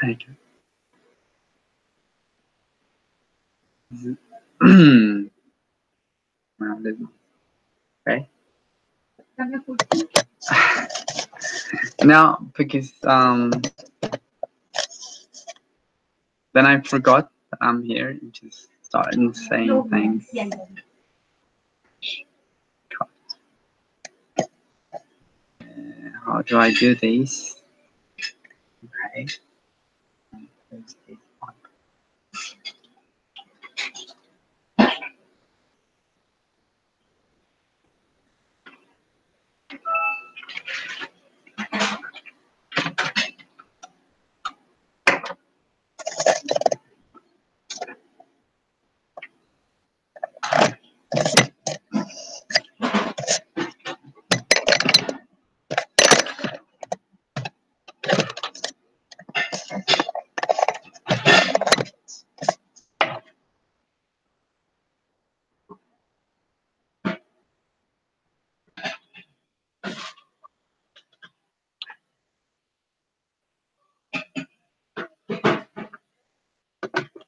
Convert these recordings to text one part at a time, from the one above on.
Okay. Okay. No, because then I forgot that I'm here and just started saying things. How do I do this? Okay.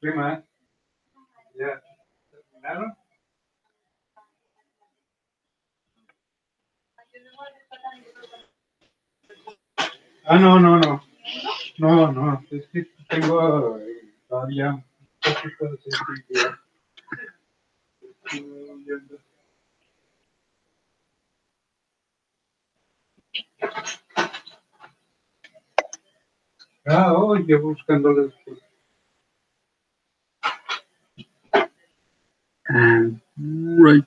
Prima, ya terminaron. Ah, no, no, no. No, no. Es que tengo todavía un poquito de sensibilidad. Ah, oye, buscándoles. Right.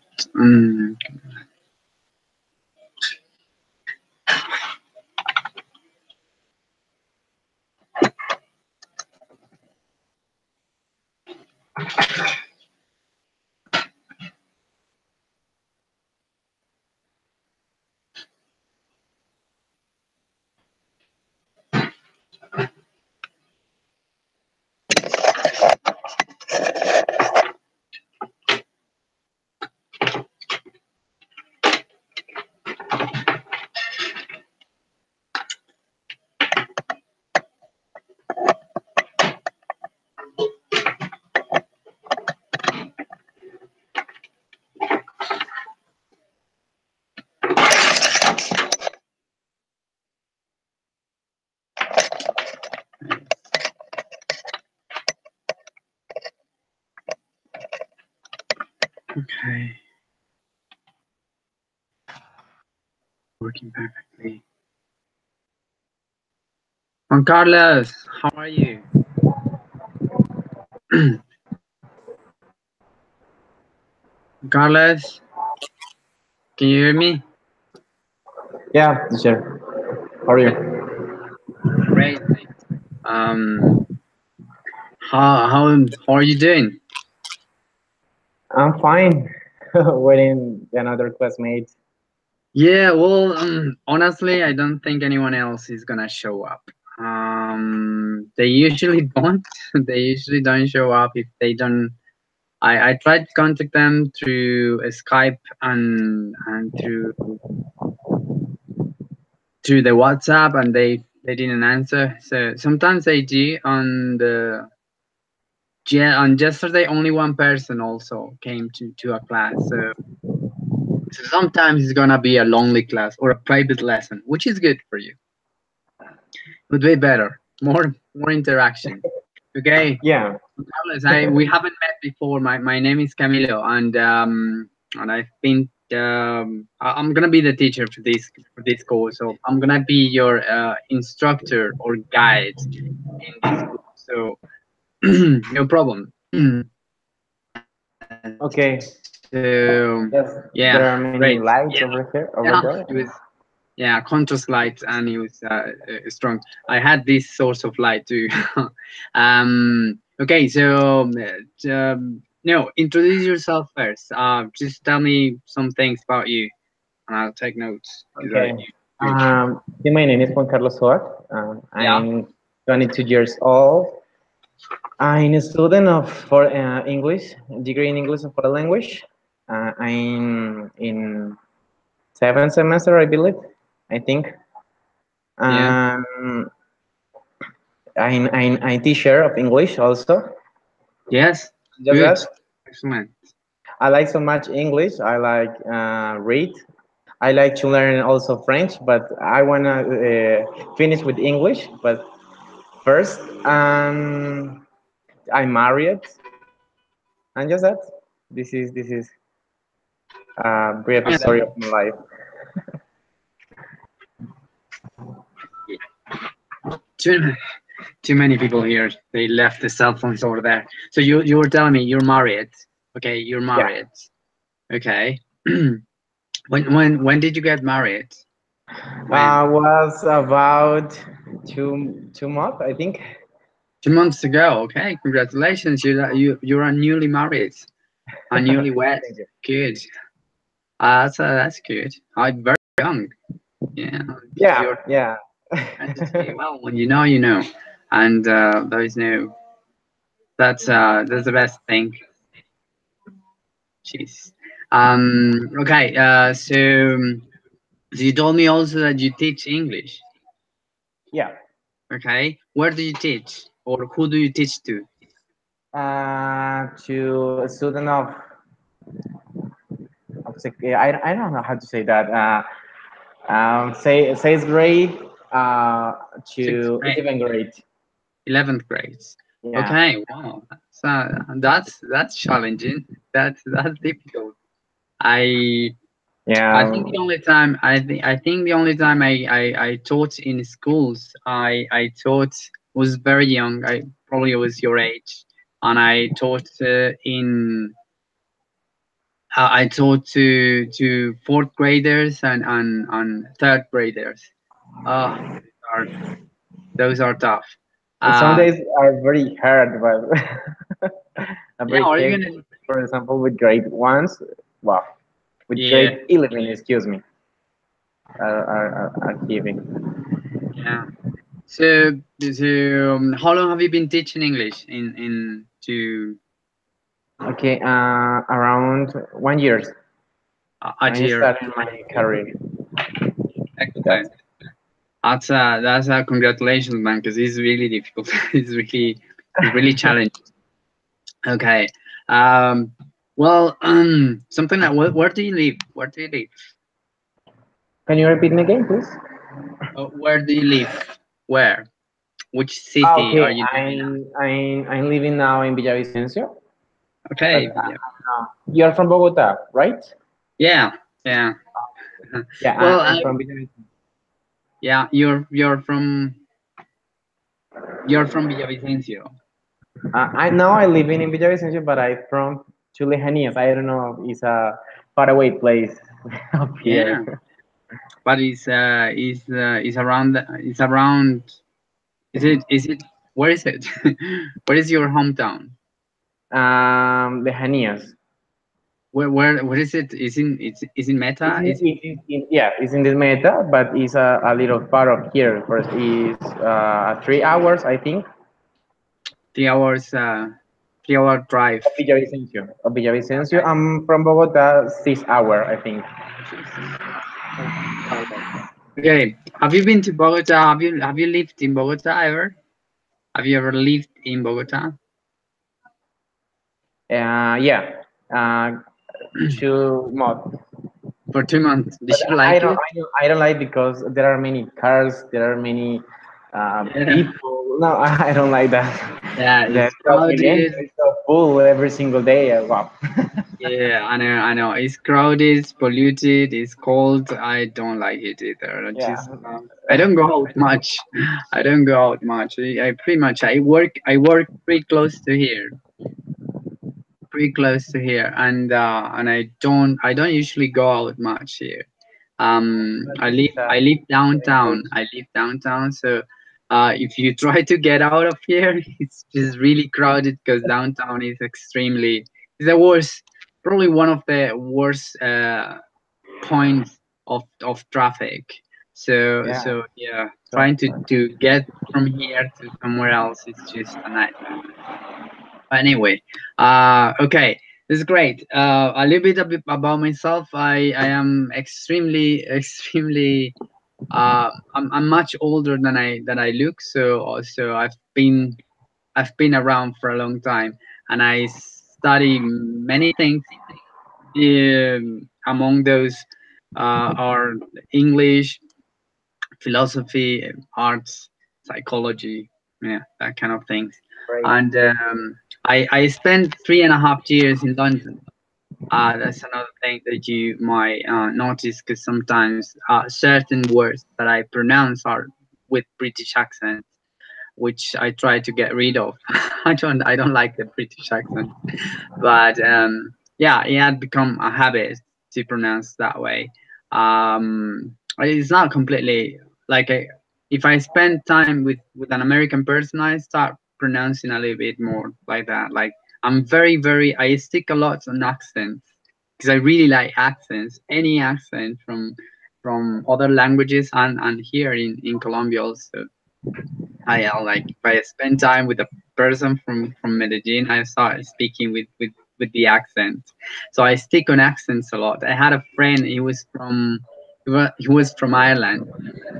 Okay. Working perfectly. Juan Carlos, how are you? Carlos, can you hear me? Yeah, teacher. How are you? Great. Um, how are you doing? I'm fine. Waiting another classmate. Yeah, well, honestly, I don't think anyone else is gonna show up. They usually don't. They usually don't show up if they don't. I tried to contact them through Skype and through the WhatsApp, and they didn't answer. So sometimes they do on the. Yeah, on yesterday, only one person also came to a class. So sometimes it's gonna be a lonely class or a private lesson, which is good for you. Would be better, more interaction. Okay, Yeah. Carlos, we haven't met before. My name is Camilo, and I've been I'm gonna be the teacher for this course. So I'm gonna be your instructor or guide in this course. So no problem. Okay. So Yes, yeah, there are many great. lights Yeah, over here, over yeah. there. It was contrast light, and it was strong. I had this source of light too. Okay, so no, introduce yourself first. Just tell me some things about you, and I'll take notes because Okay. you My name is Juan Carlos Soac. yeah. I'm 22 years old. I'm a student of for English, degree in English and foreign language. I'm in seventh semester, I believe. I think. Yeah. Um, I'm teacher of English also. Yes, Just good, that excellent. I like so much English. I like read. I like to learn also French, but I wanna finish with English. But first, I'm married, and just that. This is a brief Yeah, story of my life. too, too many people here. They left the cell phones over there. So you were telling me you're married. Okay, you're Yeah. married. Okay. When did you get married? When? Was about two months, I think. 2 months ago. Okay, congratulations. You're a newly married, a newlywed. Thank you. Good. That's good. I'm very young. Yeah. If Yeah, you're yeah. trying to say, well, when you know, you know, and there is no. That's the best thing. Jeez. Okay. So you told me also that you teach English. Yeah. Okay. Where do you teach, or who do you teach to? To a student I don't know how to say that. Say sixth grade Sixth to grade, 11th grade. 11th grades. Yeah. Okay. Wow. That's challenging. That's difficult. I I Yeah. think the only time I think the only time I taught in schools I taught was very young. I probably was your age, and I taught in I taught to fourth graders and third graders. Oh, are those are tough. Some Uh, days are very hard, but are yeah, very are you heavy. gonna? For example, with grade ones, wow, with Yeah, grade 11, excuse me, are heavy. yeah. So, how long have you been teaching English in to Okay, around 1 year. a I year? started my career with that. Excellent. That's a congratulations, man, because it's really difficult. It's really challenging. Okay. Um. Well, something like where do you live? Where do you live? Can you repeat me again, please? Where do you live? Where? Which Ah, city are okay, you living at? I'm living now in Villavicencio, but Okay. Yeah. you're from Bogota, right? Yeah. Yeah. Yeah, Well, I'm from Villavicencio. yeah. You're from Villavicencio. I now I live in Villavicencio, but I'm from Chulejanias. I don't know, it's a faraway place up Yeah. here. But it's around. It's around. Is it? Where is it? Where is your hometown? Lejanias. Where is it? Is in It's Meta? in, Is yeah, it's in this meta, but it's a little far of here. First is 3 hours, I think, 3 hours? 3 hour drive. of Villavicencio. Of Villavicencio. Okay. I'm from Bogota, 6 hour, I think. Jesus. Far away. Okay. Have you been to Bogota? Have you lived in Bogota ever? Have you ever lived in Bogota? Yeah, uh, 2 months. For 2 months? Did But you like it? I don't like because there are many cars, there are many Yeah. people. No, I don't like that. Yeah. The It's Transmilenio crowded. is so full every single day. Wow. Yeah, I know, I know. It's crowded, it's polluted, it's cold. I don't like it either. Yeah. I don't go out much. I don't go out much. I pretty much I work pretty close to here, and I don't usually go out much here. But I this live is a I live very downtown. good. I live downtown, so if you try to get out of here, it's just really crowded because downtown is extremely. It's the worst, probably one of the worst points of traffic. So Yeah. so yeah, So trying to get from here to somewhere else is just a nightmare. Anyway, okay, this is great. A little bit about myself. I am extremely extremely. I'm much older than I look, so also I've been around for a long time, and I study many things. Among those are English, philosophy, arts, psychology, yeah, that kind of things. Great. And I spent 3.5 years in London. That's another thing that you might notice, because sometimes certain words that I pronounce are with British accent, which I try to get rid of. I don't like the British accent, but yeah, it had become a habit to pronounce that way. It's not completely like if I spend time with an American person, I start pronouncing a little bit more like that. Like I'm I stick a lot on accents, because I really like accents, any accent from other languages, and here in Colombia also. I like if I spend time with a person from Medellin, I start speaking with the accent. So I stick on accents a lot. I had a friend. He was from Ireland,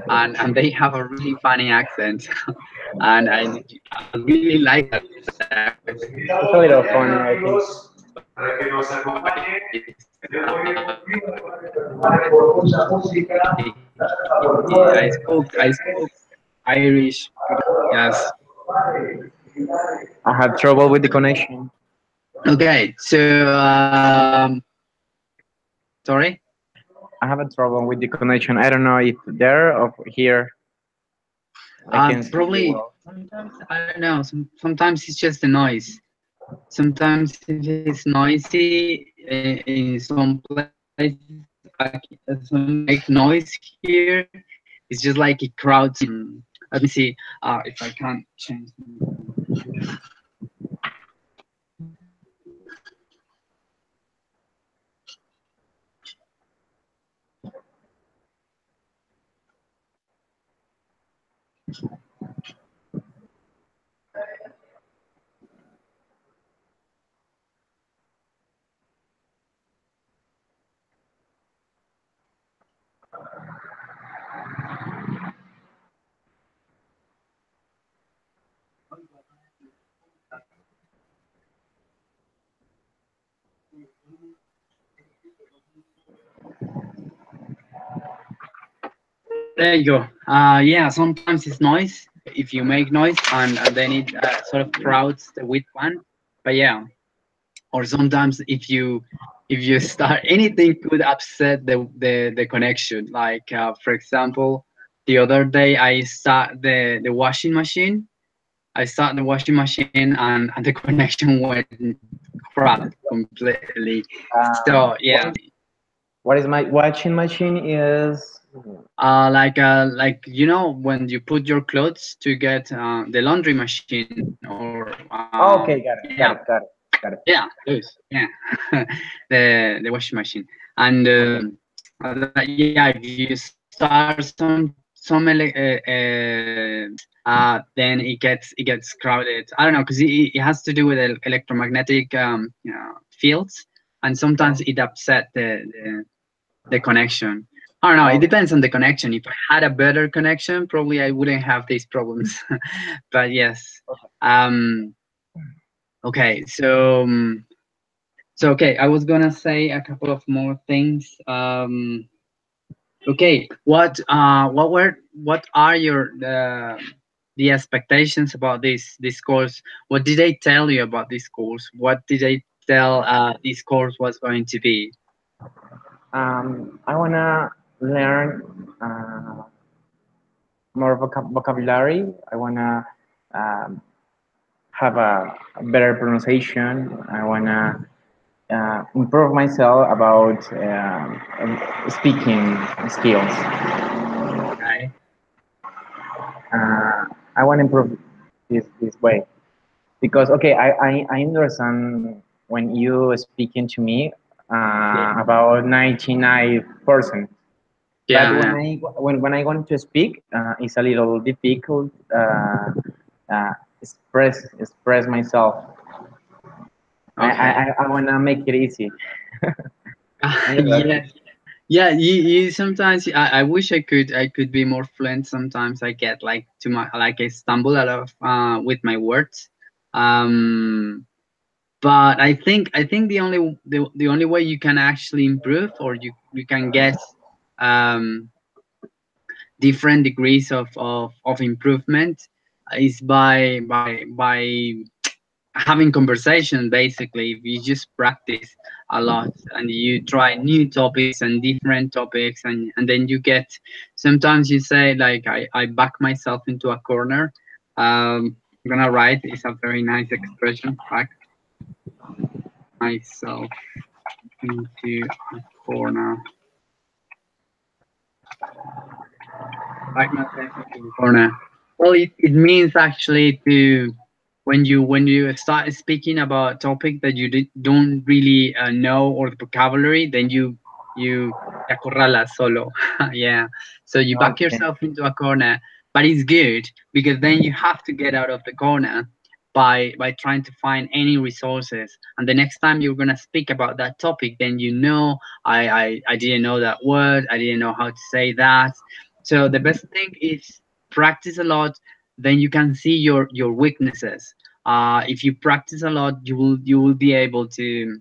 and they have a really funny accent, and I really like that accent. It's a little funny, I think. I spoke Irish. Yes. I have trouble with the connection. Okay. So sorry. I have a trouble with the connection. I don't know if there or here I can see you Probably well. sometimes I don't know. Sometimes it's just the noise. Sometimes if it's noisy in some places, some make noise here. It's just like it crowds in. Let me see if I can change. There you go. Yeah, sometimes it's noise if you make noise, and then it sort of crowds the with one. But yeah, or sometimes if you start anything could upset the connection. Like for example, the other day I start the washing machine. I start the washing machine, and the connection went crap completely. So yeah, What is my watching machine is? like you know when you put your clothes to get the laundry machine, or Oh, yeah, okay, got it, got it, got it, got it. yeah, those, yeah, the washing machine, and Okay. yeah, if you start then it gets crowded. I don't know, because it has to do with electromagnetic fields, and sometimes Oh, it upset the connection. I don't know. It okay. depends on the connection. If I had a better connection, probably I wouldn't have these problems. But yes. Um, okay. So okay. I was gonna say a couple of more things. Okay. What are your the expectations about this course? What did they tell you about this course? What did they tell this course was going to be? I wanna learn more vocabulary. I wanna um, have a better pronunciation. I wanna improve myself about speaking skills. Okay. Uh, I want to improve this way because okay, I understand when you speaking to me Yeah. about 99%, but Yeah. when I want to speak, it's a little difficult express myself. Yeah. Okay. I want to make it easy. And you Yes. Yeah, you sometimes I wish I could be more fluent. Sometimes I get like too much, like I stumble a lot of, with my words. Um, but I think the only way you can actually improve, or you can get um different degrees of improvement, is by having conversation. Basically, if you just practice a lot and you try new topics and different topics, and then you get, sometimes you say like, I back myself into a corner. I'm gonna write, it's a very nice expression, back myself into a corner. Back myself into a corner. Well, it means actually to, when you start speaking about a topic that you don't really know, or the vocabulary, then you te acorralas solo. Yeah. So you back Okay. yourself into a corner, but it's good because then you have to get out of the corner by trying to find any resources. And the next time you're gonna speak about that topic, then I didn't know that word, I didn't know how to say that. So the best thing is practice a lot, then you can see your weaknesses. If you practice a lot, you will be able to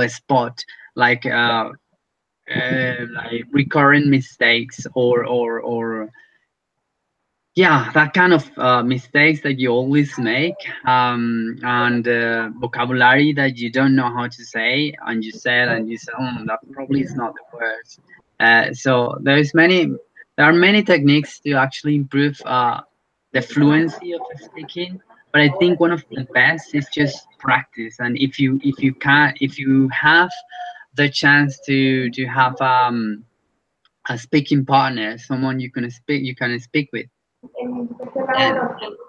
spot like like recurrent mistakes, or yeah, that kind of mistakes that you always make, and vocabulary that you don't know how to say, and you say, that probably is not the word. So there are many techniques to actually improve the fluency of speaking, but I think one of the best is just practice. And if you have the chance to have a speaking partner, someone you can speak with, then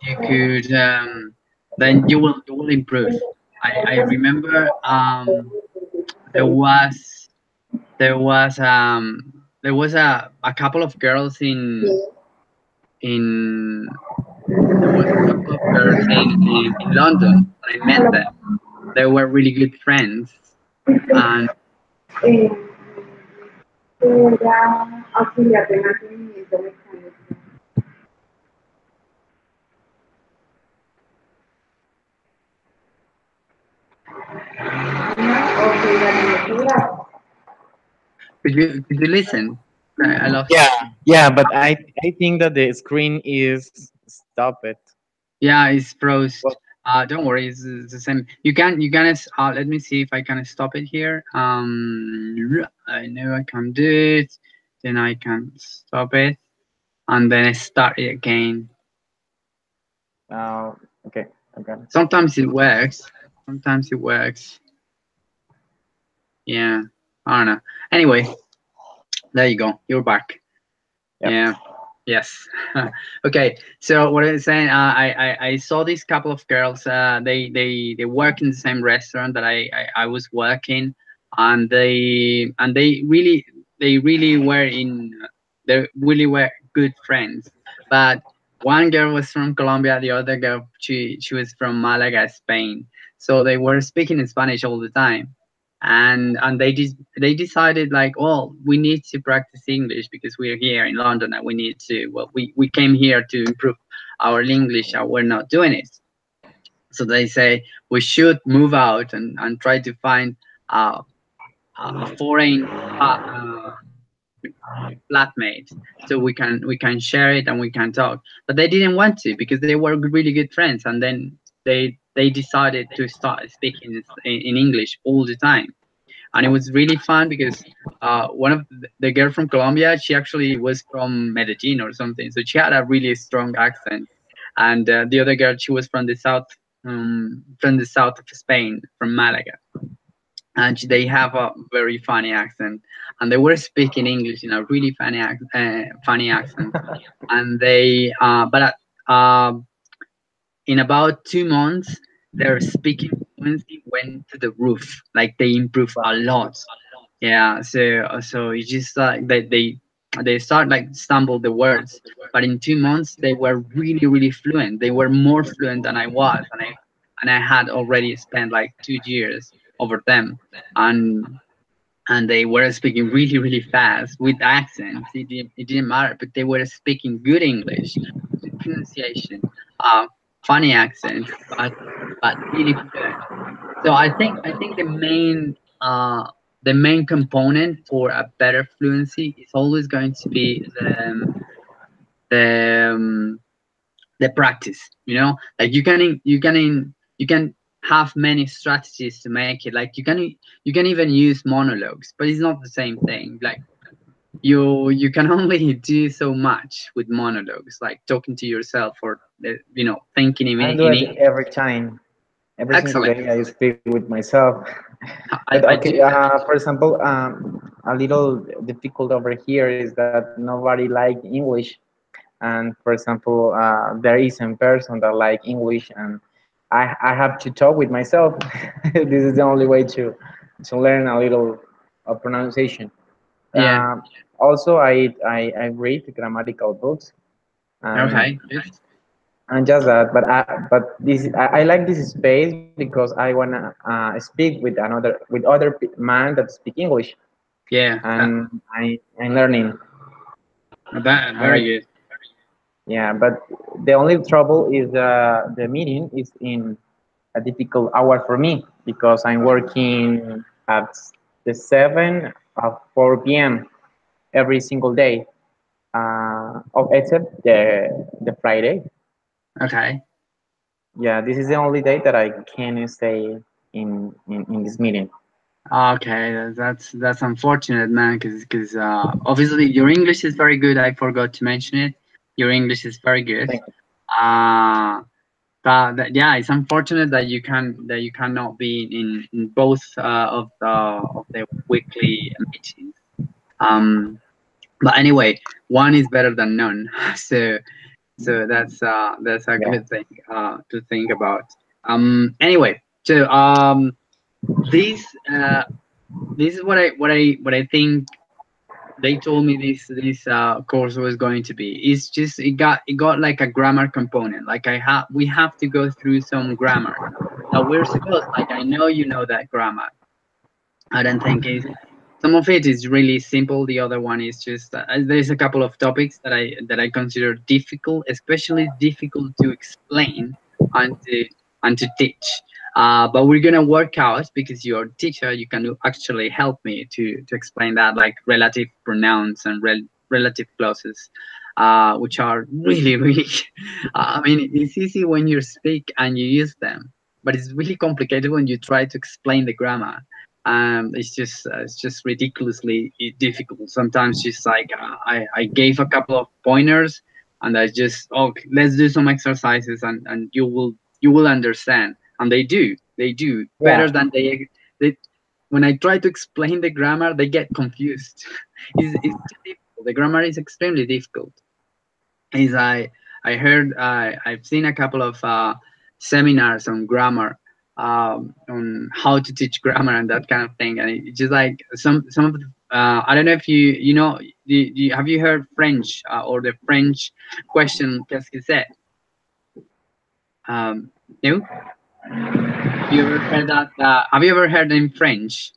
you could then you will improve. I remember there was there was a couple of girls in there was a couple of girls in London, and I met them. They were really good friends, and Eh, era auxiliar de mantenimiento mecánico. Ok, dale, lectura. could you listen? I lost. Yeah, yeah, but I think that the screen is stop it. Yeah, it's froze. Well, Don't worry, it's the same. Let me see if I can stop it here. I know I can do it. Then I can stop it, and then I start it again. uh, okay, I got it. Sometimes it works. Sometimes it works. Yeah, I don't know. Anyway, there you go. You're back. Yep. Yeah. Yes. Okay. So what I was saying, I saw these couple of girls. They work in the same restaurant that I was working, and they really were in. They really were good friends. But one girl was from Colombia, the other girl she was from Malaga, Spain. So they were speaking in Spanish all the time, and they decided like, well, we need to practice English because we're here in London, and we came here to improve our English, and we're not doing it. So they say we should move out and try to find uh, a foreign flatmate, so we can share it and we can talk. But they didn't want to because they were really good friends, and then they decided to start speaking in English all the time. And it was really fun because one of the girl from Colombia, she actually was from Medellin or something, so she had a really strong accent. And the other girl, she was from the south of Spain, from Malaga, and they have a very funny accent. And they were speaking English in a really funny accent. And in about 2 months, their speaking fluency went to the roof. Like they improved a lot. Yeah, so it's just like they start like stumble the words, but in 2 months they were really really fluent. They were more fluent than I was, and I had already spent like 2 years over them. And and they were speaking really really fast with accents. It didn't matter, but they were speaking good English, good pronunciation, uh, funny accents, but really fluent. So I think the main component for a better fluency is always going to be the the practice. Like you can have many strategies to make it. Like you can even use monologues, but it's not the same thing. Like you can only do so much with monologues, like talking to yourself, or thinking I in do it English. every time. Every single Excellent. day I speak with myself. But I okay, do that. for example, a little difficult over here is that nobody like English. And for example, there is a person that like English, and I have to talk with myself. This is the only way to learn a little pronunciation. Yeah. Also, I read grammatical books, and Okay. Good. just that. But I like this space because I wanna speak with other man that speak English, Yeah. and I'm learning. That I very like, good. yeah, but the only trouble is the meeting is in a difficult hour for me because I'm working at the 7 of 4 p.m. every single day, except the Friday. Okay. Yeah, this is the only day that I can stay in this meeting. Okay, that's unfortunate, man. Because obviously your English is very good. I forgot to mention it. Your English is very good. Thank you. Uh yeah, it's unfortunate that you cannot be in both of the weekly meetings. Um, but anyway, one is better than none. So that's a Yeah, good thing to think about. Anyway, so this uh this is what I think they told me this course was going to be. It's just it got like a grammar component. Like we have to go through some grammar that we're supposed. Like I know you know that grammar. I don't think it's some of it is really simple. The other one is just there's a couple of topics that I consider difficult, especially difficult to explain and to teach. But we're gonna work out because you're a teacher. You can actually help me to explain that, like relative pronouns and relative clauses, which are really really. I mean, it's easy when you speak and you use them, but it's really complicated when you try to explain the grammar. It's just ridiculously difficult. Sometimes just like I gave a couple of pointers, and I just, okay, let's do some exercises, and you will understand. And they do yeah, better than they when I try to explain the grammar, they get confused. It's too difficult. The grammar is extremely difficult. Is I heard, I've seen a couple of seminars on grammar, on how to teach grammar and that kind of thing, and it's just like some of the, I don't know if have you heard French, or the French question qu'est-ce que c'est? No, have you ever heard that? Have you ever heard in French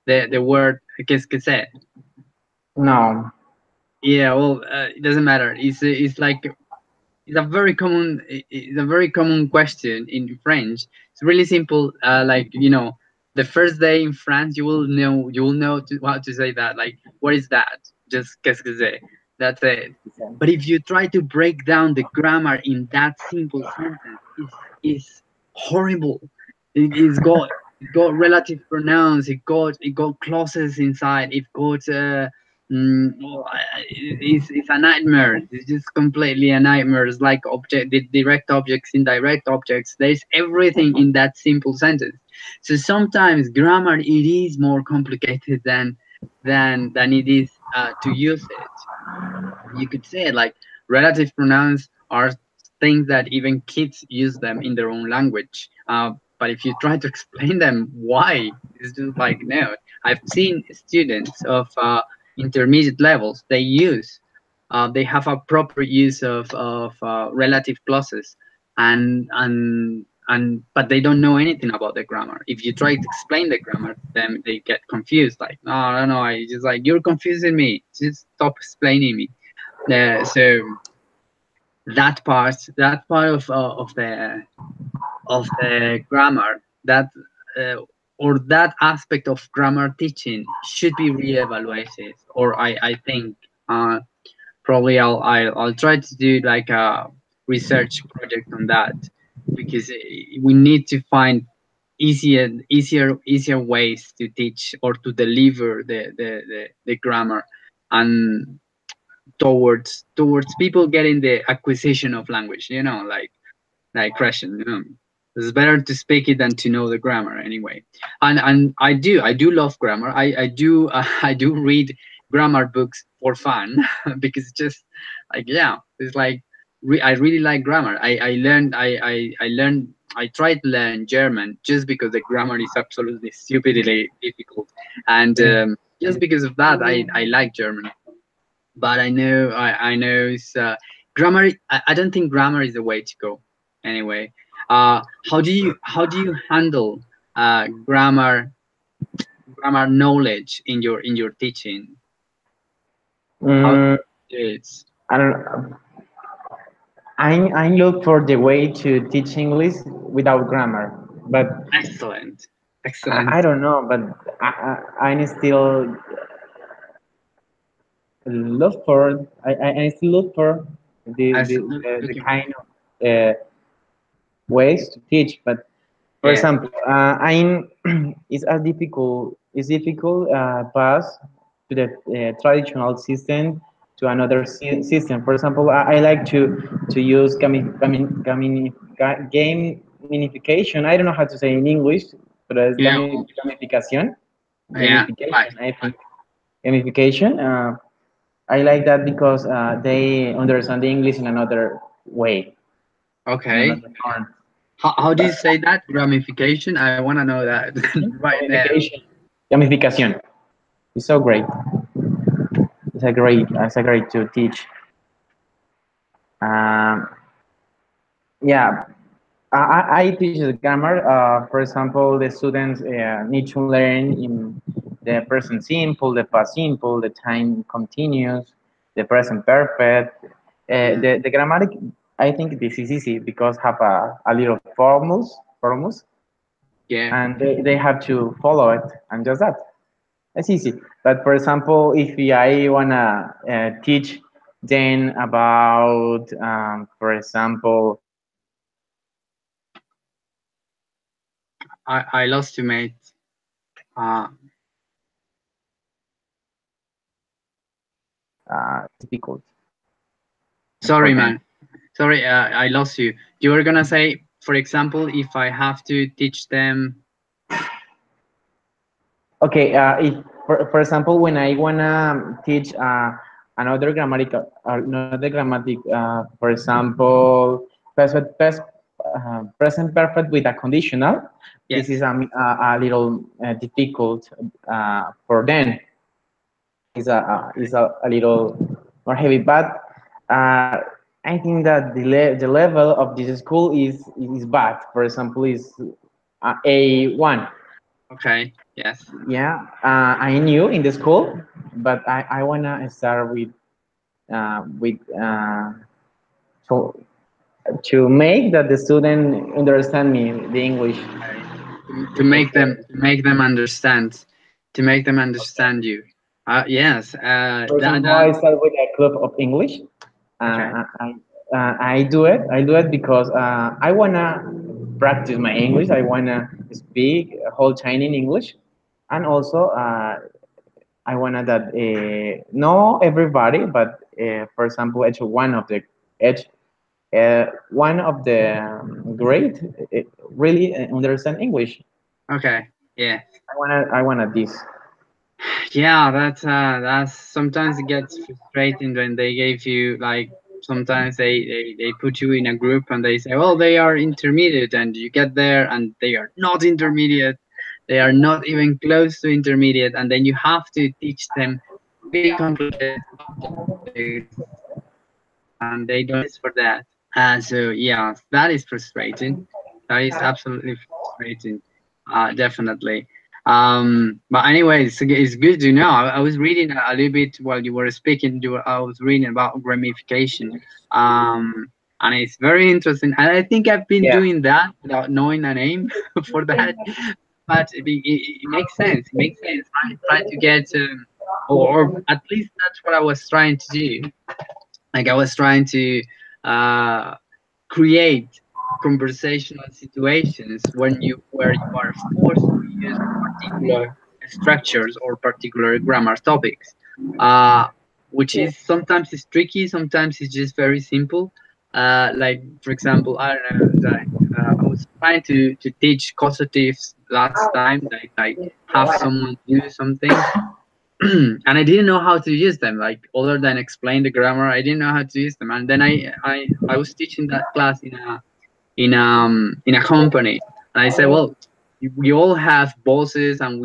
the word qu'est-ce que c'est? no, Yeah, well, it doesn't matter. It's like it's a very common question in French. It's really simple. Like the first day in France, you will know how to say that. Like, what is that? Just qu'est-ce que c'est? That's it. But if you try to break down the grammar in that simple sentence, it's horrible. It got relative pronouns. It got clauses inside. It got well, it's a nightmare. It's just completely a nightmare. It's like the direct objects, indirect objects. There's everything in that simple sentence. So sometimes grammar it is more complicated than it is to use it. You could say it like relative pronouns are things that even kids use them in their own language. But if you try to explain them, why? It's just like no. I've seen students of intermediate levels. They have a proper use of relative clauses, and and but they don't know anything about the grammar. If you try to explain the grammar to them, they get confused. Like, no, no, no, I just like you're confusing me. Just stop explaining me. So that part of the grammar, that uh, or that aspect of grammar teaching should be reevaluated. Or I think probably I'll try to do like a research project on that, because we need to find easier ways to teach or to deliver the grammar, and towards people getting the acquisition of language, like Russian. It's better to speak it than to know the grammar anyway. And I do love grammar. I do I do read grammar books for fun because it's just like, yeah, it's like I really like grammar. I tried to learn German just because the grammar is absolutely stupidly difficult, and just because of that I like German. But I know it's grammar. I don't think grammar is the way to go. Anyway, how do you handle grammar knowledge in your teaching? How Mm, it's I don't. I look for the way to teach English without grammar, but excellent, I excellent. don't know. But I still look for I still look for As the looking for. kind of ways to teach. But for Yeah, example, I'm it's difficult pass to the traditional system to another system. For example, I like to use gamification. I don't know how to say in English, but it's yeah, gamification. yeah. Right. Gamification, I think. Gamification. I like that because they understand the English in another way, in Okay. another form. How do you But say that? Ramification. I want to know that right now. gamification, gamification is so great. It's a great to teach. Um, yeah, I teach the grammar. For example, the students need to learn in the present simple, the past simple, the time continuous, the present perfect. Yeah. The grammatic, I think this is easy because have a little formulas, Yeah. and they have to follow it, and just that. It's easy. But for example, if I wanna teach then about, for example, I lost you, mate. Uh, it's difficult Sorry, for them. man. Sorry, I lost you. You were gonna say, for example, if I have to teach them. Okay, if for example, when I wanna teach another grammatic, for example, present perfect with a conditional, this is Yes. a little difficult for them. Is a little more heavy, but I think that the level of this school is bad. For example, is A1. Okay. Yes. Yeah, I knew in the school, but I wanna start with to to make that the student understand me the English. Okay. To make them understand, to make them understand you. Yes. For That example, that. I start with a club of English. Okay. I do it. I do it because I wanna practice my English. I wanna speak a whole time in English, and also I wanna that know everybody, but for example, each one of the great really understand English. Okay. Yeah. I wanna this. Yeah. That's sometimes it gets frustrating when they gave you like. Sometimes they put you in a group and they say, well, they are intermediate, and you get there and they are not intermediate. They are not even close to intermediate, and then you have to teach them really complicated topics, and they don't for that. So yeah, that is frustrating. That is absolutely frustrating. Definitely. But anyways, it's good to know. I was reading a little bit while you were speaking. I was reading about gamification, and it's very interesting. And I think I've been Yeah, doing that without knowing a name for that. But it makes sense. It makes sense. Trying to get, or at least that's what I was trying to do. Like I was trying to uh, create conversational situations where you are forced to use particular structures or particular grammar topics, uh, which is sometimes it's tricky, sometimes it's just very simple. Like for example, I don't know, like I was trying to teach causatives last time, like have someone do something, and I didn't know how to use them. Like other than explain the grammar, I didn't know how to use them. And then I was teaching that class in a company, and I said, well, we all have bosses, and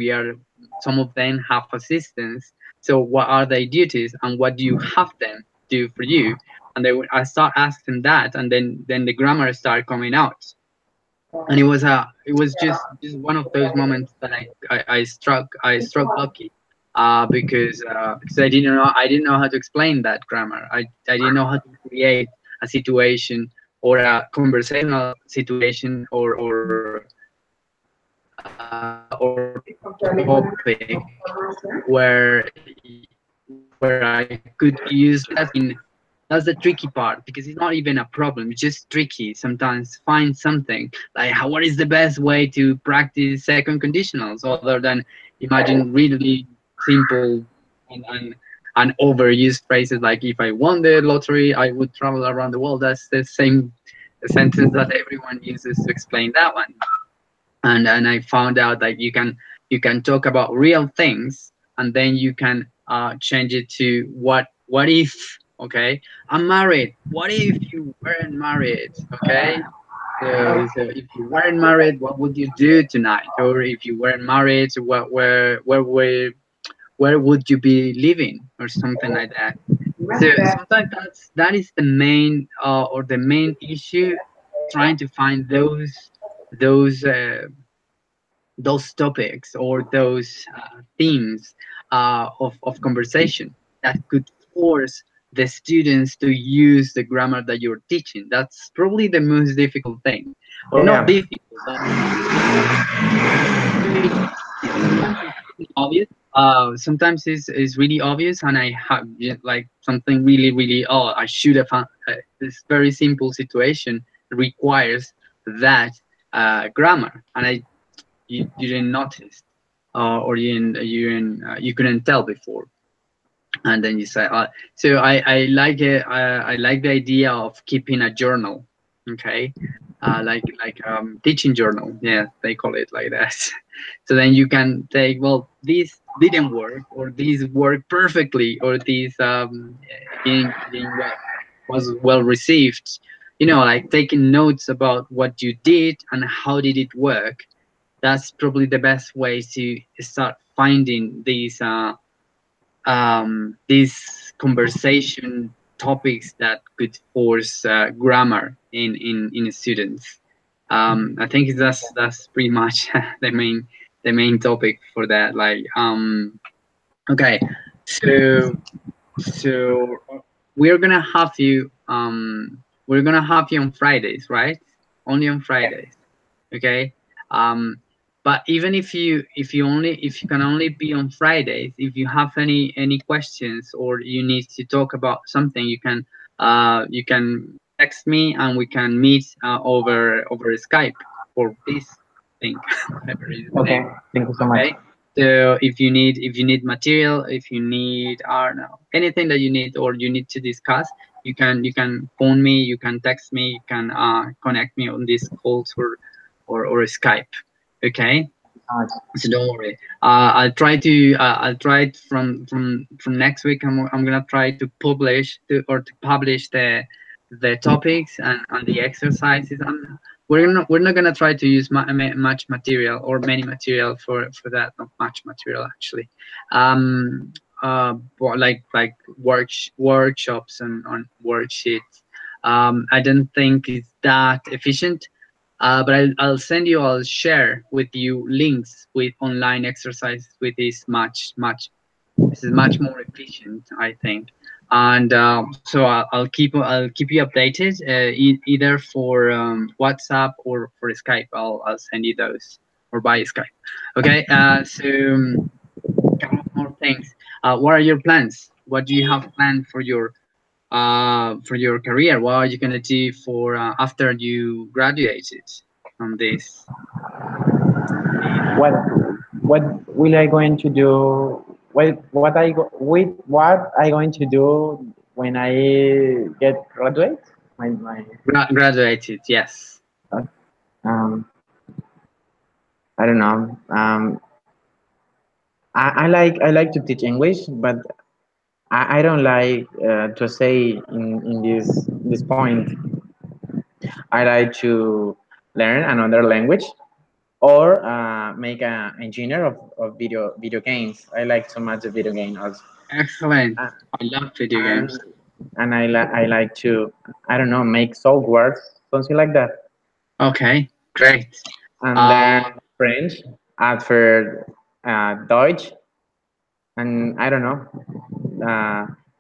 some of them have assistants. So what are their duties, and what do you have them do for you? And I start asking that, and then the grammar started coming out, and it was just one of those moments that I struck lucky, because I didn't know how to explain that grammar. I didn't know how to create a situation or a conversational situation or topic where I could use that's the tricky part, because it's not even a problem, it's just tricky sometimes find something like what is the best way to practice second conditionals other than imagine really simple and and overused phrases like if I won the lottery I would travel around the world. That's the same sentence that everyone uses to explain that one. And I found out that you can talk about real things, and then you can change it to what if, okay, I'm married, what if you weren't married, okay. So if you weren't married, what would you do tonight? Or if you weren't married, where would you be living, or something like that. So sometimes that is the main or the main issue, trying to find those those topics or those themes of conversation that could force the students to use the grammar that you're teaching. That's probably the most difficult thing, or not yeah, difficult, but sometimes it's really obvious. Sometimes it's really obvious, and I have like something really. Oh, I should have found this very simple situation requires that grammar, and you didn't notice, or you couldn't tell before, and then you say, so I like it. I like the idea of keeping a journal, okay, like teaching journal. Yeah, they call it like that. So then you can take, well, this didn't work, or this worked perfectly, or this didn't was well received. Like taking notes about what you did and how did it work. That's probably the best way to start finding these conversation topics that could force grammar in students. I think that's pretty much the main topic for that. Like, okay, so so we're gonna have you on Fridays, right? Only on yeah. Fridays, okay. um but even if you can only be on Fridays, if you have any questions or you need to talk about something, you can text me, and we can meet over Skype for this thing, whatever is the Okay, name. thank you so much. Okay. So if you need material, if you need, I don't know, anything that you need or you need to discuss, you can phone me, you can text me, you can connect me on these calls or Skype. Okay. So much. So don't worry. I'll try it from next week. I'm gonna try to publish the topics and the exercises. We're not gonna try to use much material or many material for that. Not much material actually. But like workshops and on worksheets. I don't think it's that efficient. But I'll send you. I'll share with you links with online exercises with this much. This is much more efficient, I think. And so I'll keep you updated, either for WhatsApp or for Skype. I'll send you those, or by Skype. Okay. So couple of more things. What are your plans? What do you have planned for your career? What are you gonna do for after you graduated from this? What what will I going to do? What I going to do when I get graduate? My Graduated, yes. uh, um I don't know. I like to teach English, but I don't like to say in this point. I like to learn another language or make an engineer of video games. I like so much the video game also. Excellent. Uh, I love video and games. I like to, I don't know, make softwares, something like that, Okay, great. and Uh, learn French, add for Deutsch, and I don't know,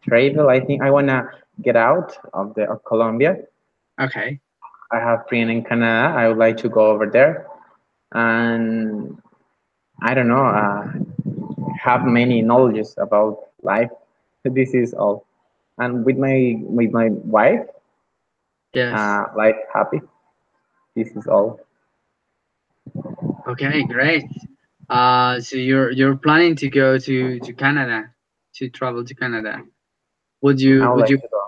travel. I think I wanna get out of Colombia. okay, I have friends in Canada. I would like to go over there, and I don't know, have many knowledges about life. This is all, and with my wife, yes. life happy. This is all. Okay, great. So you're planning to go to Canada, to travel to Canada. I would Would like you to go.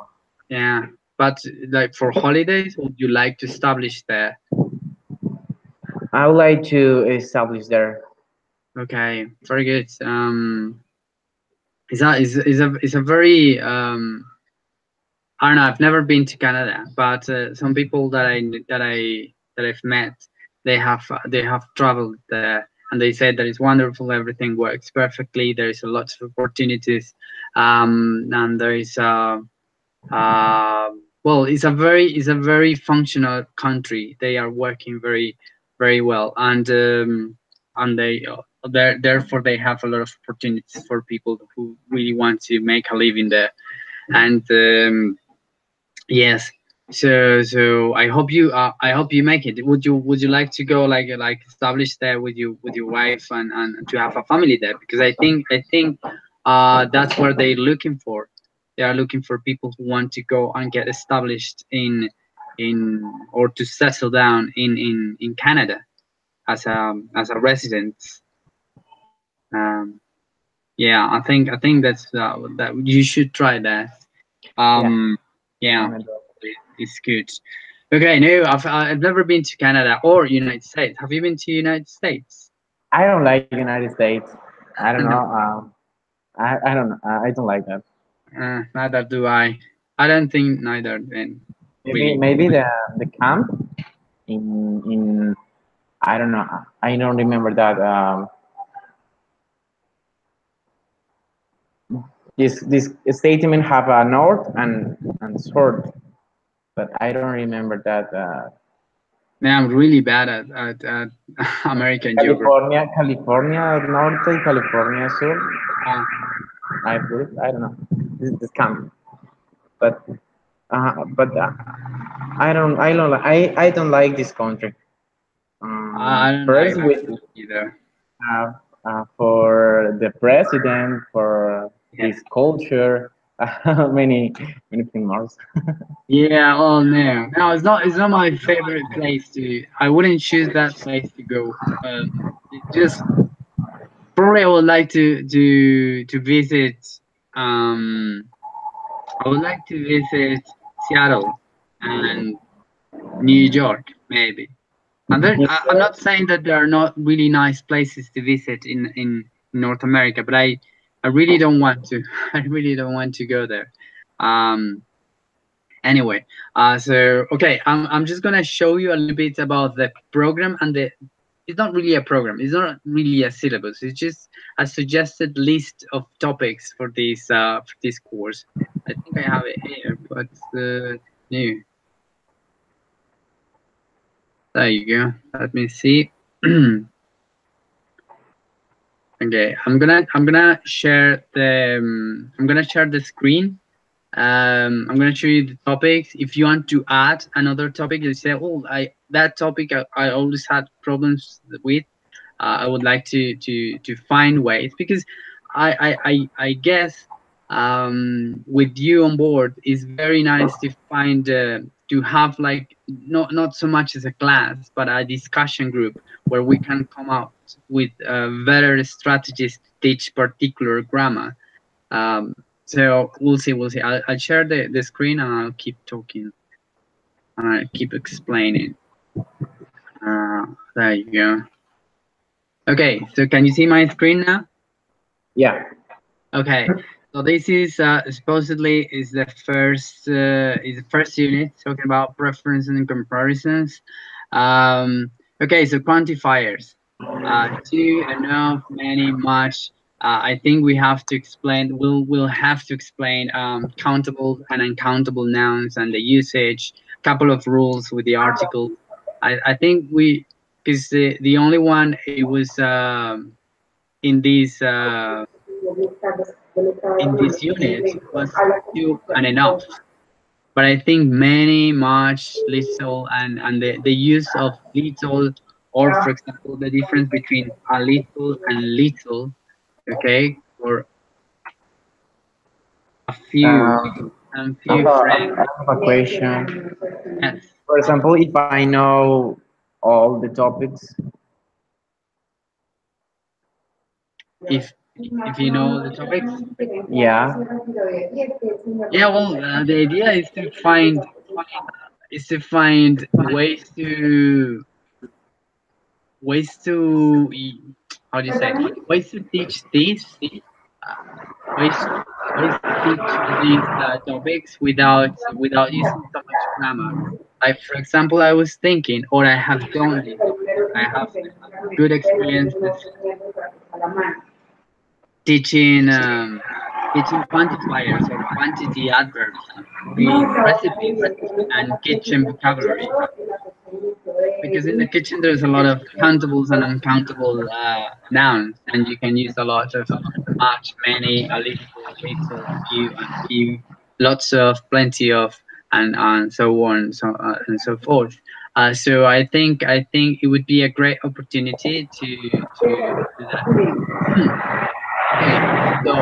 Yeah, but like for holidays, would you like to establish there? I would like to establish there. Okay, very good. Is a very I don't know. I've never been to Canada, but some people that I've met, they have traveled there, and they said that it's wonderful. Everything works perfectly. There is a lot of opportunities, and there is well, it's a very functional country. They are working very well, and therefore they have a lot of opportunities for people who really want to make a living there. And yes, so I hope you make it. Would you like to go, like establish there with your wife, and to have a family there? Because I think that's what they're looking for. They are looking for people who want to go and get established in or to settle down in Canada as a resident. Um, yeah, I think that you should try that. Yeah, Um, I yeah, wanna do. it's good. Okay, no, I've never been to Canada or United States. Have you been to United States? I don't like United States. I don't know. No, I don't. I don't like that. neither do I. I don't think neither. Then really. Maybe the camp in I don't know. I don't remember that. This statement have a north and south, but I don't remember that. Man, I'm really bad at American geography. California norte y California sur. Uh, I believe. I don't know. This camp, but but I don't like this country. I don't First, like with either. for the president, for Yeah. his culture, many things more. Yeah. Oh no, no, it's not my favorite place to. I wouldn't choose that place to go. It just probably I would like to visit. Um, I would like to visit Seattle and New York, maybe. And You I'm said not saying that there are not really nice places to visit in North America, but I really don't want to. I really don't want to go there. Um, anyway, so okay, I'm just gonna show you a little bit about the program and the. It's not really a program. It's not really a syllabus. It's just a suggested list of topics for this course. I think I have it here, but new. There you go. Let me see. Okay, I'm gonna share the screen. I'm gonna show you the topics. If you want to add another topic, you say, "Oh, that topic I always had problems with. I would like to find ways because I guess with you on board, it's very nice to find to have like not so much as a class, but a discussion group where we can come out with better strategies to teach particular grammar. So we'll see. I'll share the screen and I'll keep talking and I'll keep explaining. There you go. Okay, so can you see my screen now? Yeah. Okay, so this is supposedly is the first unit talking about preferences and comparisons. Okay, so quantifiers. Two, enough, many, much. I think we have to explain. We'll have to explain countable and uncountable nouns and the usage. Couple of rules with the article. I think we because the only one it was in this. In this unit was few and enough. But I think many, much, little, and the use of little, or for example, the difference between a little and little, okay, or a few Um, and I few friends. have a question. Yes. For example, if I know all the topics, If if you know the topics, yeah. yeah. Well, the idea is to find ways to how do you say ways to teach this uh, ways ways to teach these topics without using so much grammar. Like for example, I was thinking, or I have done this before. I have good experiences teaching teaching quantifiers or quantity adverbs in recipes and kitchen vocabulary, because in the kitchen there's a lot of countables and uncountable nouns, and you can use a lot of much, many, a little, few, lots of, plenty of, and so on, and so forth. So I think it would be a great opportunity to do that. Okay, so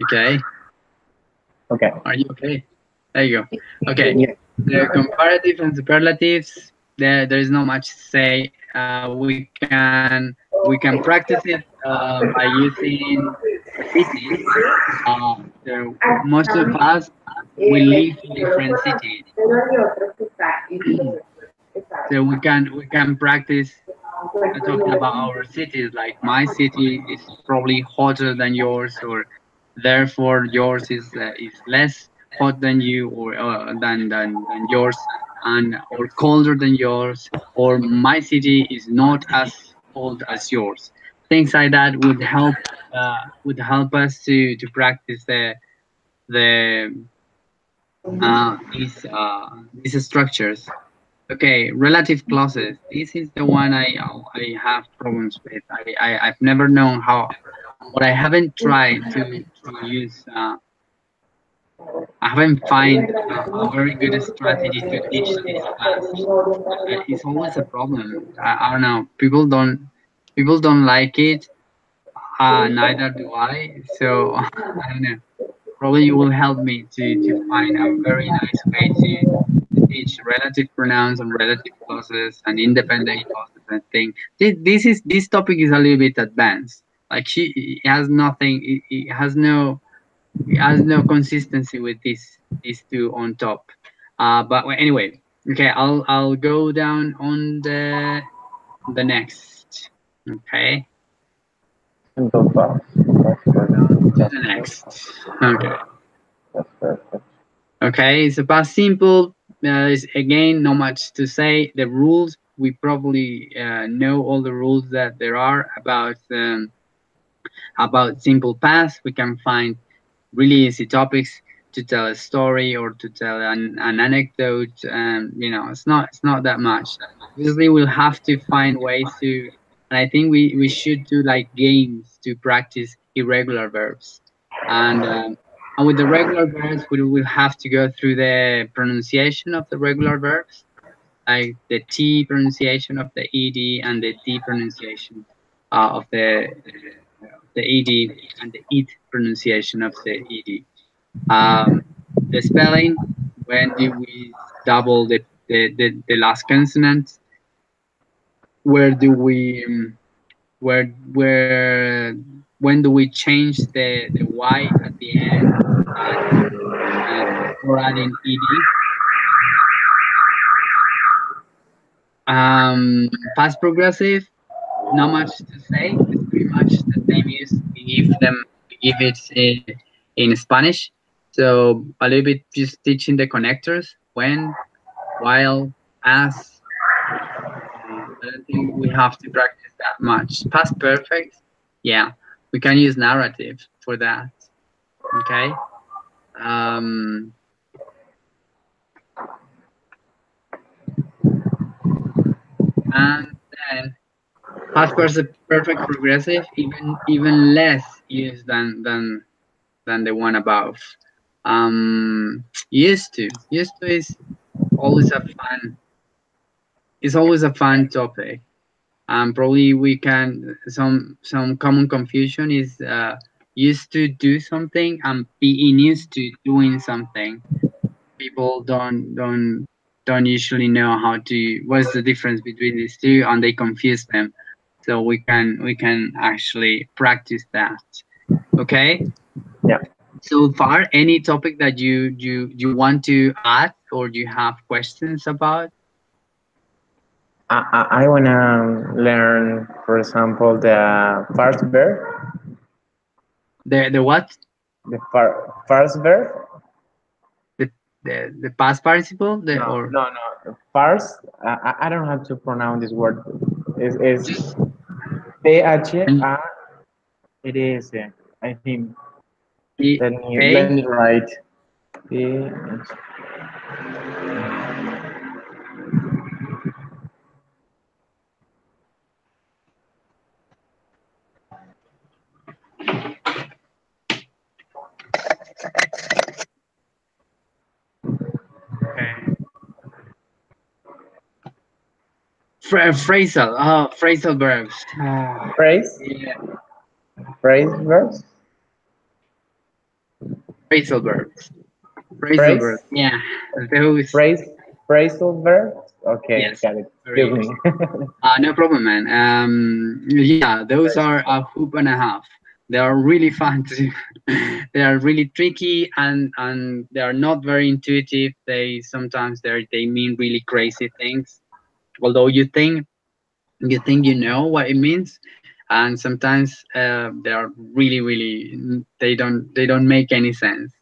okay, Okay. are you okay? There you go. Okay, Yeah. the comparative and superlatives. There is not much to say. We can practice it by using cities. So most of us we live in different cities, so we can practice talking about our cities. Like my city is probably hotter than yours, or therefore yours is less hot than you, or than yours, and or colder than yours, or my city is not as cold as yours. Things like that would help us to practice the these structures. Okay, relative clauses. This is the one I have problems with. I've never known how, or I haven't tried to use. I haven't find a very good strategy to teach this class. It's always a problem. I don't know. People don't like it. Neither do I. So I don't know. Probably you will help me to find a very nice way to teach relative pronouns and relative clauses and independent clauses and thing. This topic is a little bit advanced. Like it has nothing. It has no consistency with these two on top. But anyway, okay. I'll go down on the next. Okay, And go fast. That's down perfect. to the next. Okay. That's perfect. Okay, so past simple is again not much to say. The rules we probably know all the rules that there are about simple past. We can find really easy topics to tell a story or to tell an anecdote. It's not that much. Obviously, we'll have to find ways to, and I think we should do like games to practice irregular verbs, and with the regular verbs, we will have to go through the pronunciation of the regular verbs, like the T pronunciation of the ed and the D pronunciation of the ed, and the it pronunciation of the ed. The spelling, when do we double the last consonant? Where do we where when do we change the y at the end, before adding ed? Past progressive, not much to say. It's pretty much the same use we give it in Spanish. So a little bit just teaching the connectors, when, while, as. I don't think we have to practice that much. Past perfect, yeah, we can use narrative for that. Okay. Um, and then perfect progressive, even less used than the one above. Used to is always a fun. It's always a fun topic. Probably we can some common confusion is used to do something and being used to doing something. People don't usually know how to what's the difference between these two, and they confuse them. So we can actually practice that. Okay. Yeah. So far, any topic that you want to add or you have questions about? I wanna learn, for example, the first verb, The what? first verb. The the past participle? The No, or no, no. First, I don't have to pronounce this word. Is just P H and A. It is. I think. P Let K me write. P. phrasal verbs. Phrase. Yeah, Phrase verbs. phrasal verbs. Phrasal Phrase. verbs. Yeah, those. Phrase. Phrasal verbs. Okay, Yes, got it. very Excuse good. me. No problem, man. Yeah, those Phrase. are a hoop and a half. They are really fun to. They are really tricky, and they are not very intuitive. They sometimes they mean really crazy things. Although you think you know what it means, and sometimes they are really they don't make any sense.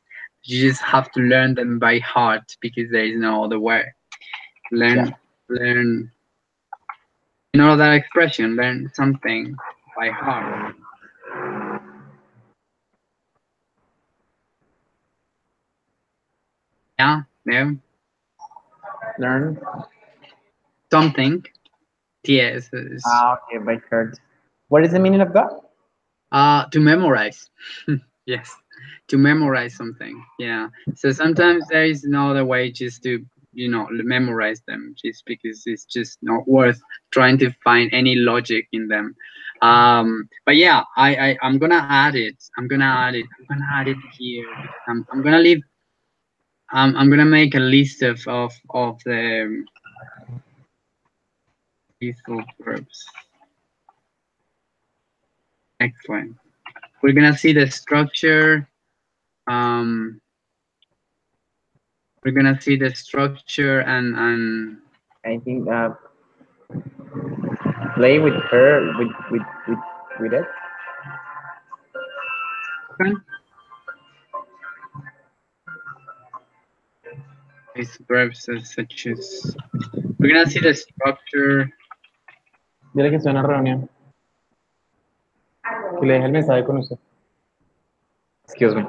You just have to learn them by heart because there is no other way. Yeah. Learn you know that expression, learn something by heart. Yeah, no, Learn. something. Yes, is Ah, okay, by heart. What is the meaning of that? to memorize. Yes, to memorize something. Yeah. So sometimes there is no other way just to memorize them, just because it's just not worth trying to find any logic in them. But yeah, I'm gonna add it. I'm gonna add it here because I'm gonna leave. I'm gonna make a list of the lethal verbs. Excellent. We're gonna see the structure. Um, we're gonna see the structure and I think play with her with it. these verbs such as we're gonna see the structure. Dile que estoy en una reunión. Que le deje el mensaje con usted. Excuse me.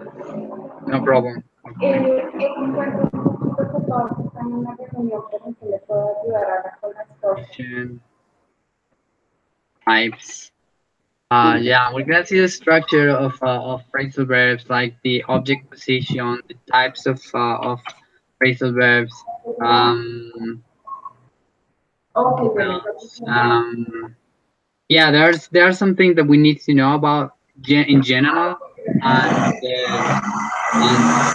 No problem. Encuentro un poquito que todos están en una reunión, pero que le puedo ayudar ahora con las cosas. Action, types. Yeah, we're gonna see the structure of phrasal verbs, like the object position, the types of phrasal verbs. Um, Ok, what bueno, else? entonces no. Yeah, there's something that we need to know about in general, and and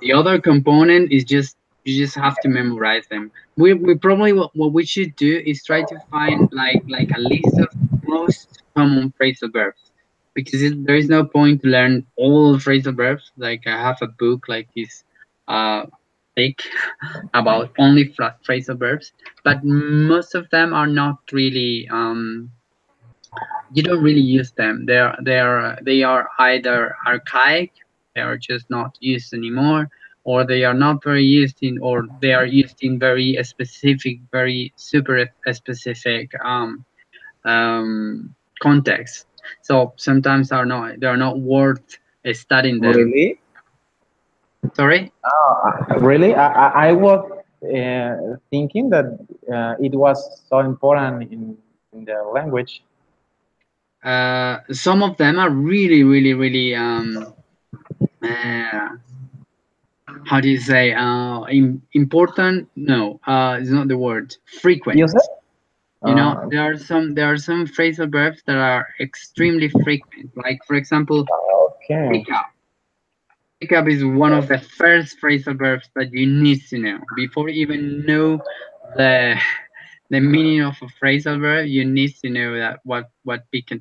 the other component is just you just have to memorize them. We probably what we should do is try to find like a list of most common phrasal verbs, because there is no point to learn all phrasal verbs. Like I have a book like this uh thick about only phrasal verbs, but most of them are not really you don't really use them. They are either archaic, they are just not used anymore, or they are not very used in, or they are used in very specific, very super specific context. So sometimes they are not worth studying them. Really? Sorry. Really? I was thinking that it was so important in the language. Some of them are really, really, really uh, how do you say important? No, it's not the word. Use Frequent. it? You know, Uh, there are some phrasal verbs that are extremely frequent. Like for example, okay. pick up. Pick up is one of the first phrasal verbs that you need to know before you even know the the meaning of a phrasal verb. You need to know that what pick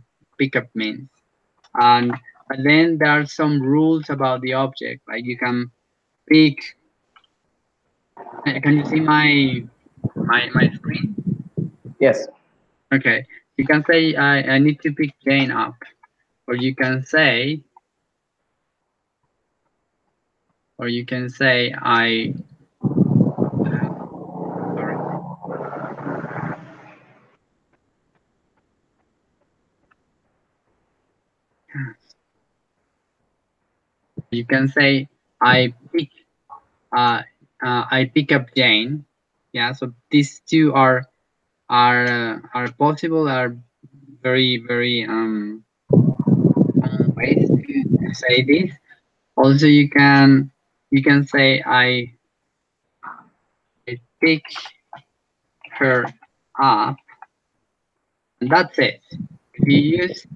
up means. And but then there are some rules about the object. Like you can pick. Can you see my screen? Yes. Okay. You can say I need to pick Jane up, or you can say I sorry. You can say I pick uh, I pick up Jane. Yeah. So these two are possible, are very very common ways to say this. Also, you can say I pick her up, and that's it. If you use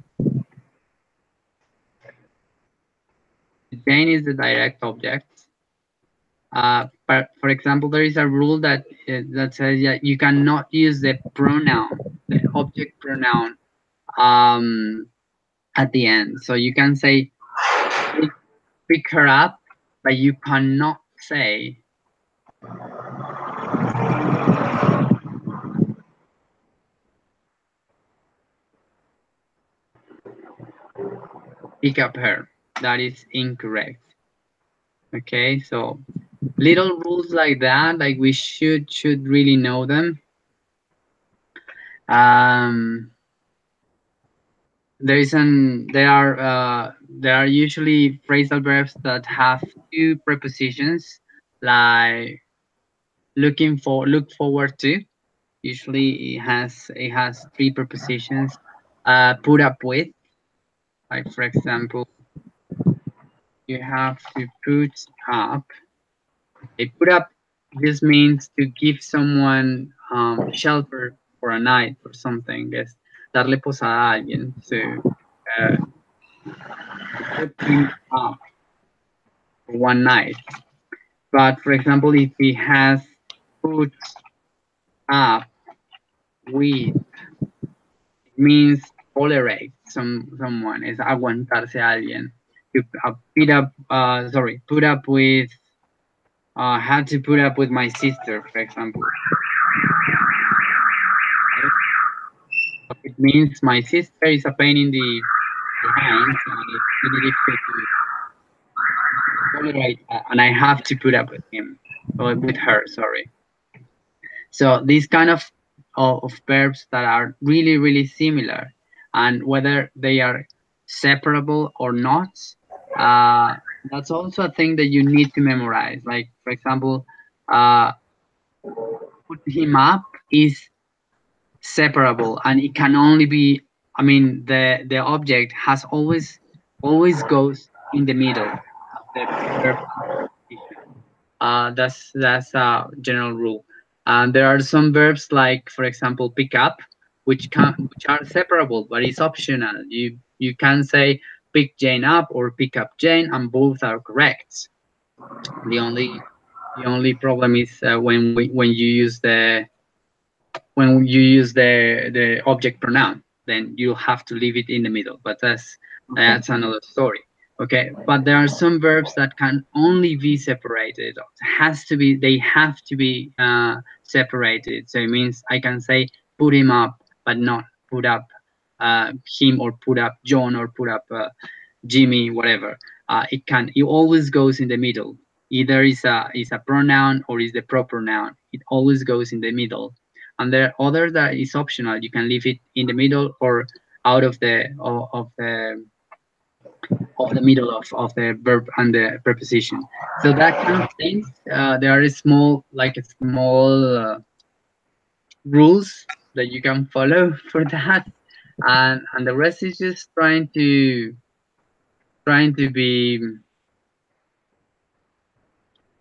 Jane is the direct object. But for example, there is a rule that says that you cannot use the pronoun, the object pronoun, um, at the end. So you can say pick, pick her up, but you cannot say pick up her. That is incorrect. Okay, so little rules like that, like we should really know them. Um, there are usually phrasal verbs that have two prepositions, like look forward to. Usually it has three prepositions. Put up with, like for example, you have to put up. A put up just means to give someone shelter for a night or something. Es darle posada a alguien. So uh, put him up for one night. But for example, if he has put up with, it means tolerate someone. Es aguantarse a alguien. To put up with. Had to put up with my sister, for example. It means my sister is a pain in the behind, and it's really difficult to tolerate, and I have to put up with him, or with her. Sorry. So these kind of verbs that are really really similar, and whether they are separable or not, uh, that's also a thing that you need to memorize. Like for example, uh, put him up is separable, and it can only be. I mean, the object has always goes in the middle of the verb. That's a general rule. And there are some verbs like, for example, pick up, which are separable, but it's optional. You can say pick Jane up or pick up Jane, and both are correct. The only problem is when you use the object pronoun, then you have to leave it in the middle. But Okay. that's another story. Okay, but there are some verbs that can only be separated. They have to be separated. So it means I can say put him up, but not put up him, or put up John, or put up Jimmy, whatever. It always goes in the middle. Either is a pronoun or is the proper noun. It always goes in the middle. And there are others that is optional. You can leave it in the middle or out of the middle of the verb and the preposition. So that kind of things. There are small rules that you can follow for that, and the rest is just trying to be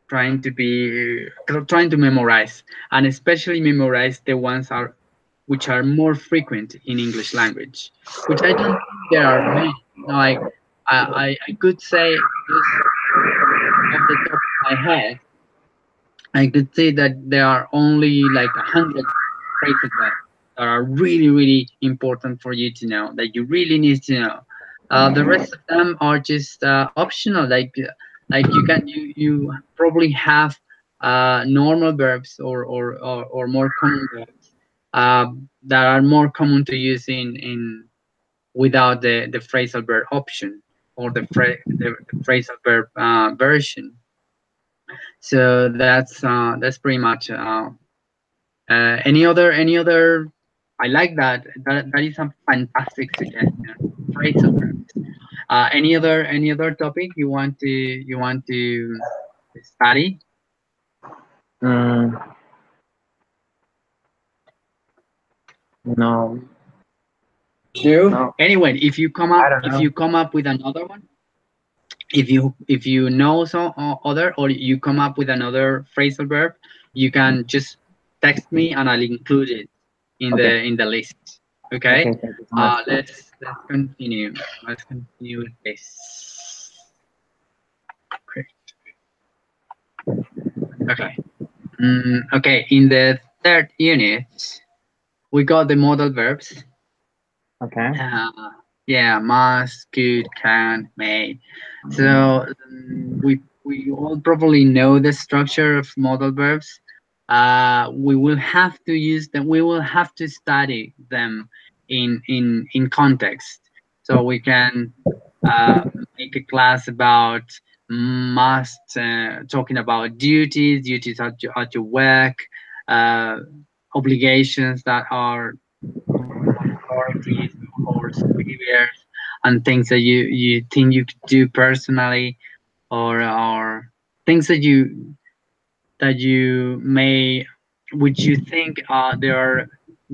trying to memorize, and especially memorize the ones are which are more frequent in English language, which I don't think there are many. Like I could say just off the top of my head, I could say that there are only like 100 phrases that are really, really important for you to know, that you really need to know. The rest of them are just optional. Like you probably have normal verbs or more common verbs that are more common to use in without the phrasal verb option, or the phrasal verb version. So that's pretty much any other. I like that. That is a fantastic suggestion. Phrasal verbs. Any other topic you want to study? Mm, no, No. no, Anyway, I don't if know. you come up with another one, if you know some other, or you come up with another phrasal verb, you can just text me and I'll include it in Okay, the list. Okay. okay, thank you so much. Let's continue. Let's continue with this. Great. Okay. Okay. In the third unit, we got the modal verbs. Okay. Uh, yeah, must, could, can, may. So we all probably know the structure of modal verbs. We will have to use them. We will have to study them in context. So we can uh, make a class about must, talking about duties at your work, uh, obligations that are on authorities or superiors, and things that you think you could do personally, or things that you may which you think they are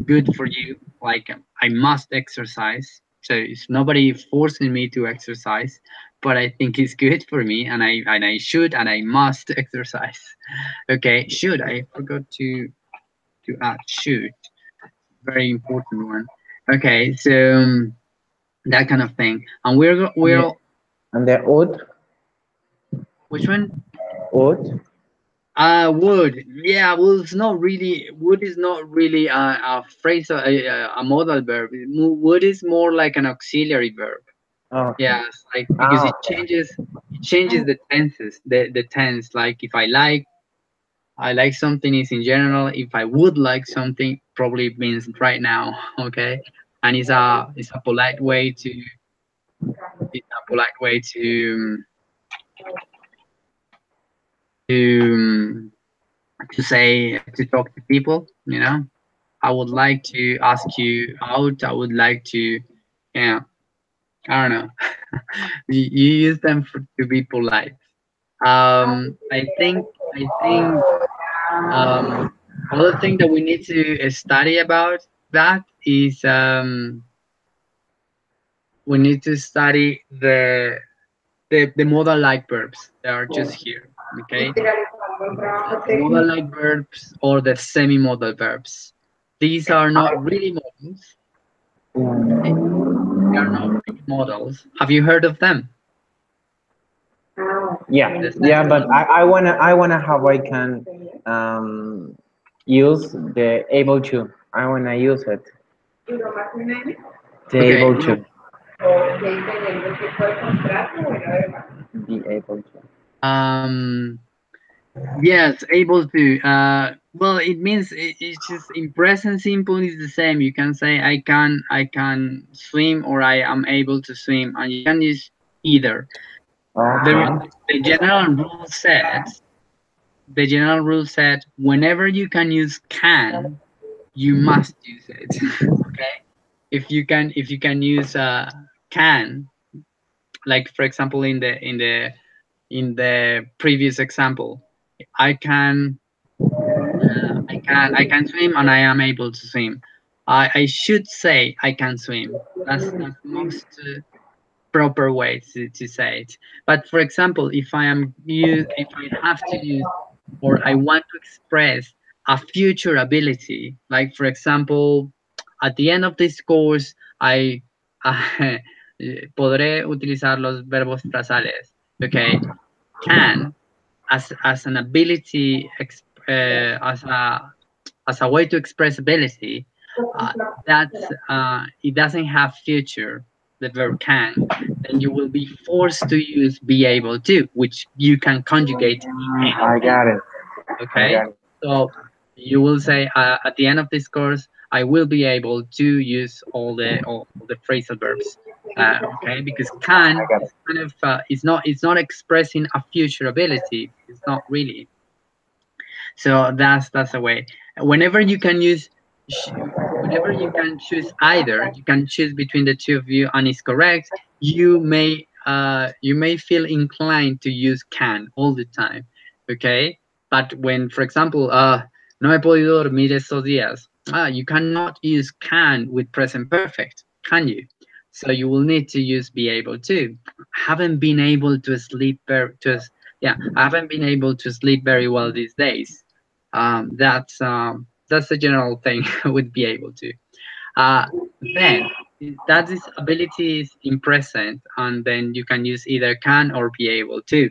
good for you, like I must exercise. So it's nobody forcing me to exercise, but I think it's good for me, and I should and I must exercise. Okay, should, I forgot to add should. Very important one. Okay, so that kind of thing. And And the we're and the which one? would. Would. Yeah, well, it's not really. Would is not really a phrase, a modal verb. Would is more like an auxiliary verb. Okay. Yeah, it's like because Ah, it changes the tenses, the tense. Like if I like something is in general. If I would like something, probably means right now. Okay, and it's a polite way to to say to talk to people. I would like to ask you out. I would like to, yeah. I don't know. You use them to be polite. I think other thing that we need to study about that is we need to study the modal like verbs that are just here. Okay, Literal, es una muy brava, the modal like verbs or the semi-modal verbs. These are not really modals. Okay? They are not really modals. Have you heard of them? Yeah, The yeah, but semi-modals. I wanna how I can um use the able to. I wanna use it. duró más de un año. The Okay, able no. to. Ok, dependiendo del tipo de contrato, bueno, a ver, Be able to. Yes, able to. Well, it means it's just in present simple is the same. You can say I can swim or I am able to swim, and you can use either. The Okay. the general rule says the general rule said whenever you can use can, you must use it. Okay, if you can use can, like for example in the previous example, I can I can swim and I am able to swim. I should say I can swim. That's the most proper way to say it. But for example, if I have to use or I want to express a future ability, like for example, at the end of this course, I podré utilizar los verbos frasales. Okay, can as an ability as a way to express ability, uh, that's it doesn't have future, the verb can, then you will be forced to use be able to, which you can conjugate in any I tense. got it. I Okay, got it. so you will say at the end of this course I will be able to use all the phrasal verbs. Okay, because I can got is it. kind of it's not expressing a future ability. It's not really. So that's a way. Whenever you can use, sh- whenever you can choose either, you can choose between the two of you, and it's correct. You may feel inclined to use can all the time, okay? But when, for example, no he podido dormir estos días. You cannot use can with present perfect, can you? So you will need to use be able to. Haven't been able to sleep yeah, I haven't been able to sleep very well these days. That's the general thing would be able to. Uh, then that is abilities in present, and then you can use either can or be able to.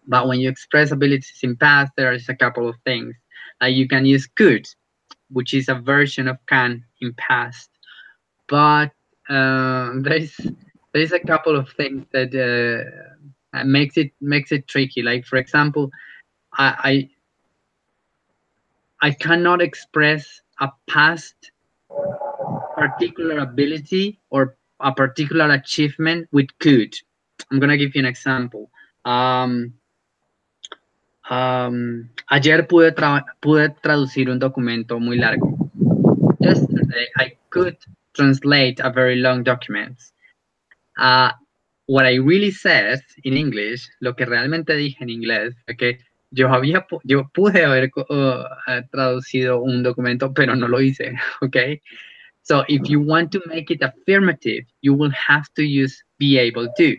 But when you express abilities in past, there is a couple of things. Like you can use could, which is a version of can in past. But there is a couple of things that makes it tricky. Like for example, I I cannot express a past particular ability or a particular achievement with could. I'm gonna give you an example. Um, Ayer pude traducir un documento muy largo. Yesterday I could translate a very long document. Uh, what I really said in English, lo que realmente dije en inglés, fue que yo pude haber traducido un documento, pero no lo hice, ¿ok? So if you want to make it affirmative, you will have to use be able to.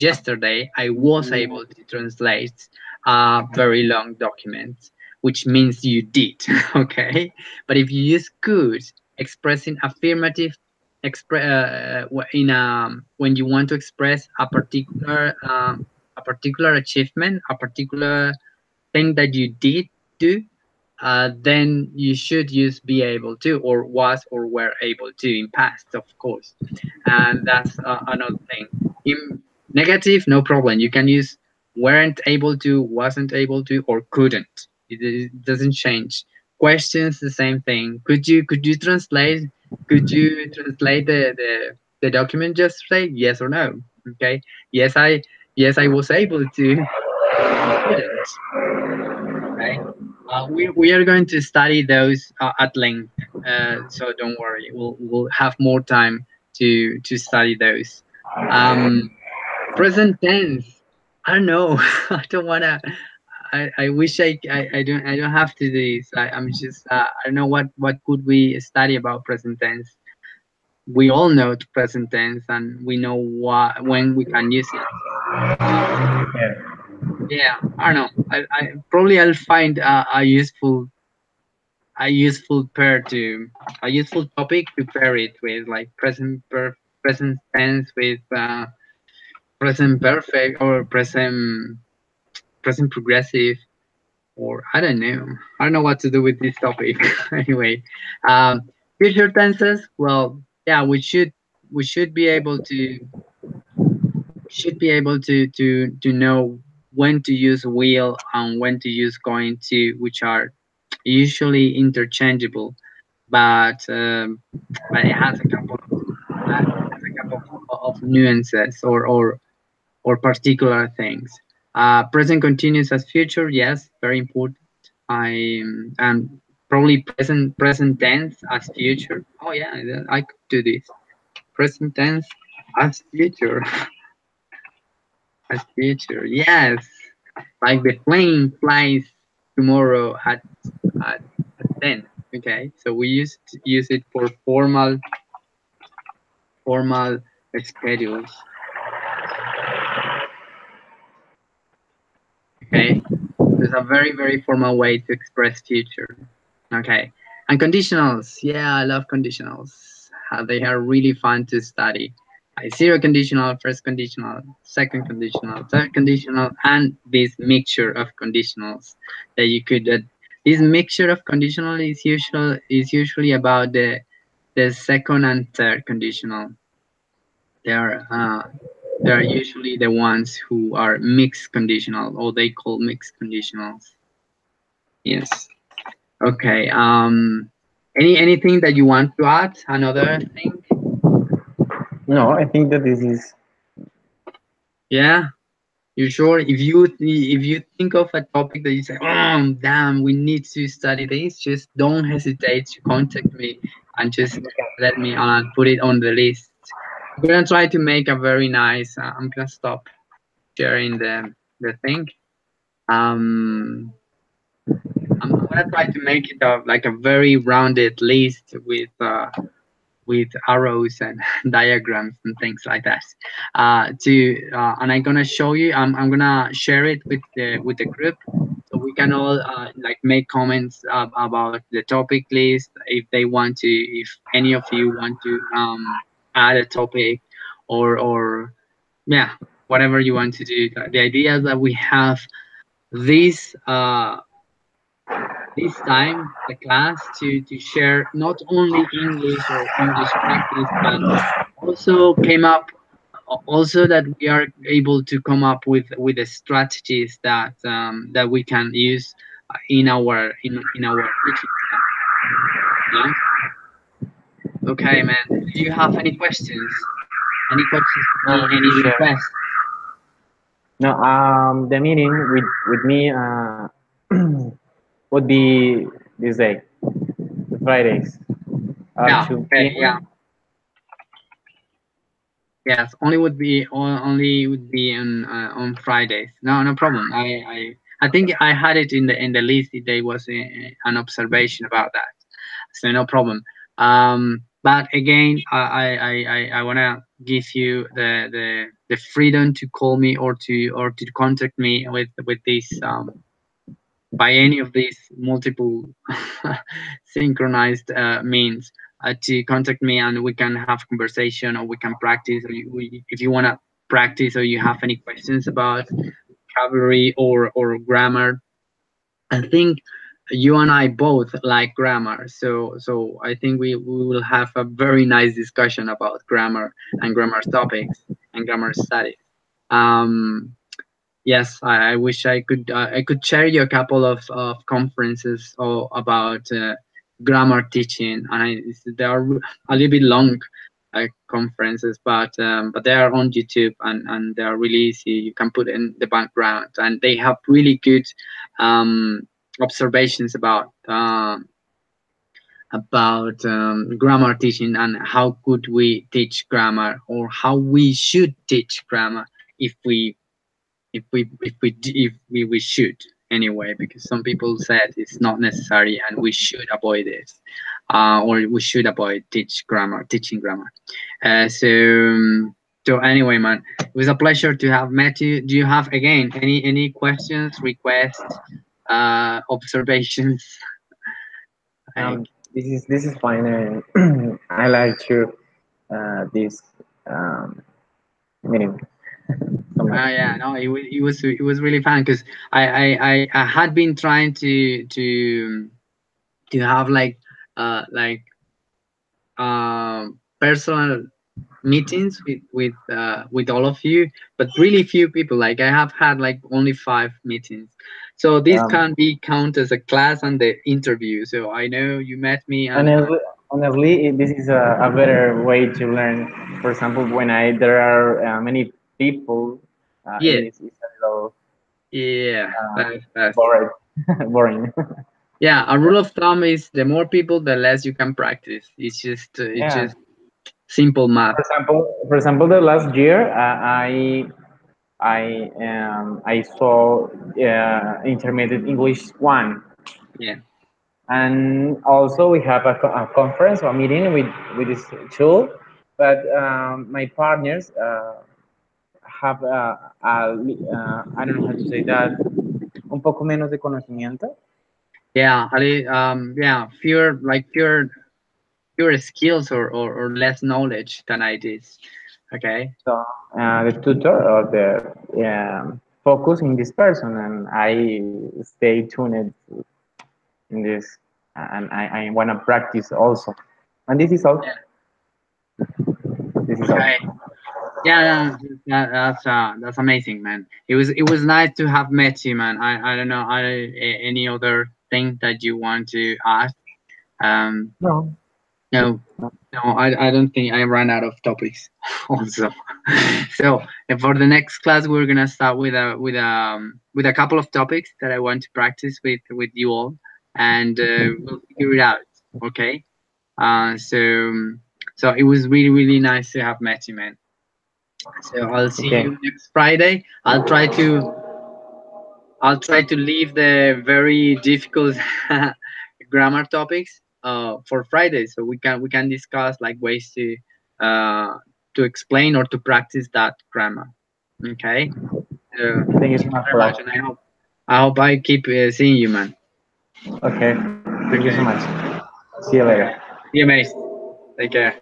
Yesterday, I was able to translate a very long document, which means you did, okay? But if you use could, expressing affirmative, when you want to express a particular achievement, a particular thing that you did do, then you should use be able to or was or were able to in past, of course. And that's another thing. In negative, no problem. You can use weren't able to, wasn't able to, or couldn't. It doesn't change. Questions, the same thing. Could you translate the document yesterday? Yes or no? Okay. Yes, I was able to, or I couldn't. Okay. We are going to study those at length, so don't worry. We'll have more time to study those. Present tense. I don't know. I don't wanna. I wish I don't have to do this. I'm just I don't know what could we study about present tense. We all know present tense and we know what when we can use it. Yeah. Yeah, I don't know. I probably I'll find a useful pair to a useful topic to pair it with, like present tense with present perfect or present progressive, or I don't know what to do with this topic. Anyway, um, future tenses. Well, yeah, we should be able to know when to use will and when to use going to, which are usually interchangeable, but it has a couple of nuances or particular things. Present continuous as future, yes, very important. And probably present tense as future. Oh yeah, I could do this. Present tense as future. As future, yes. Like the plane flies tomorrow at, at 10. Okay, so we use it for formal schedules. Okay, there's a very formal way to express future. Okay, and conditionals. Yeah, I love conditionals. They are really fun to study. Zero conditional, first conditional, second conditional, third conditional, and this mixture of conditionals that you could. This mixture of conditional is usually about the second and third conditional. They are uh, they are usually the ones who are mixed conditional, or they call mixed conditionals. Yes. Okay. Anything that you want to add? Another thing? No, I think that this is. Yeah. You sure? If you think of a topic that you say, oh damn, we need to study this, just don't hesitate to contact me and just let me put it on the list. I'm gonna try to make a very nice. I'm gonna stop sharing the thing. Um, I'm gonna try to make it like a very rounded list with arrows and diagrams and things like that. And I'm gonna show you. I'm gonna share it with the group, so we can all like make comments about the topic list if they want to. If any of you want to add a topic, or yeah, whatever you want to do. The idea is that we have this. This time the class to share not only English or English practice, but also that we are able to come up with the strategies that we can use in our teaching. Yeah. Okay, man. Do you have any questions? Any questions for me? Any Sure. requests? No, the meeting with me would be this day, Fridays, Yeah. 2 Okay. Yeah. p.m. Yes, only would be on Fridays. No, no problem. I think I had it in the list. There was an observation about that, so no problem. But again, I wanna give you the freedom to call me or to contact me with this by any of these multiple synchronized means to contact me, and we can have conversation, or we can practice, or if you want to practice, or you have any questions about vocabulary or grammar. I think you and I both like grammar, so I think we will have a very nice discussion about grammar and grammar topics and grammar studies. um Yes, I wish I could share you a couple of conferences about grammar teaching, and they are a little bit long conferences, but they are on YouTube, and they are really easy. You can put in the background, and they have really good um, observations about grammar teaching and how could we teach grammar, or how we should teach grammar if we if we should anyway, because some people said it's not necessary and we should avoid this, or we should avoid teaching grammar. So anyway, man, it was a pleasure to have met you. Do you have again any questions, requests, observations? Like, This is fine, and I like to this um, meeting so much. yeah, no, it was really fun because I had been trying to have like personal meetings with all of you, but really few people. Like I have had like only 5 meetings, so this Um, can be count as a class and the interview. So I know you met me, and honestly, this is a better way to learn. For example, when there are many people, yeah, it's a little yeah, that's boring. boring. yeah. A rule of thumb is the more people, the less you can practice. It's Yeah. just simple math. For example, the last year, I saw intermediate English one, Yeah. and also we have a conference or a meeting with this tool, but my partners have I don't know how to say that, un poco menos de conocimiento. Yeah, yeah, fewer skills, or less knowledge than I did. Okay. So the tutor or the focus in this person, and I stay tuned in this, and I want to practice also. And this is all. Yeah. This is all. Okay. Yeah, that's amazing, man. It was nice to have met you, man. I don't know, any other thing that you want to ask? Um, No. no, no, I don't think I ran out of topics. Also, so for the next class, we're gonna start with a couple of topics that I want to practice with you all, and we'll figure it out. Okay. So it was really really nice to have met you, man. So I'll see Okay. you next Friday. I'll try to leave the very difficult grammar topics for Friday, so we can discuss like ways to explain or to practice that grammar. Okay. Thank you Thank so you much very for much, that. and I hope I keep seeing you, man. Okay. Thank you so Okay. much. See you later. See you, mate. Take care.